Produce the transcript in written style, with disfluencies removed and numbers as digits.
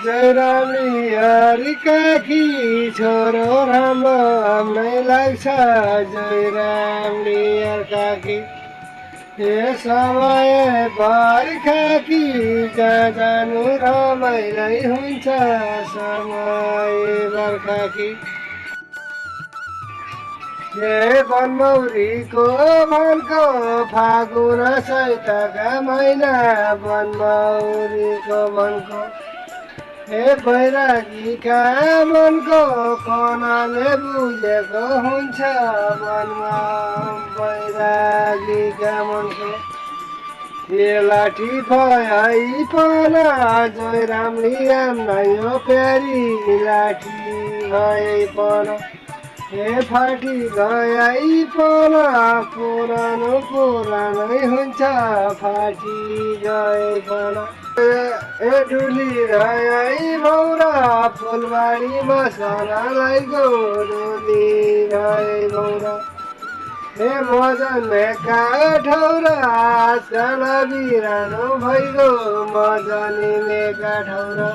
जयरामली हरि काकी छोरो राम्रो हामीलाई लाग्छ जयरामली हरि काकी ए समय बर्खाकी जहाँ जानु रमाइलै हुन्छ समय बर्खाकी ए बनमौरीको मनको फागुन चैतका महिना बनमौरीको मनको ए बैरागीका मनको कनाले बुझेको हुन्छ मनमा बैरागीका मनको ए लाठी भइपन जयरामली हामीलाई यो प्यारी लाठी भइपन ए फाटी गइपन पुरानै हुन्छ फाटी गइपन ए डुली रही भौरा फुलबारीमा सरालाई गो डुली रही भौरा ए मजन मेका ठौरा साला बिरानो भइगयो मजनी मेका ठौरा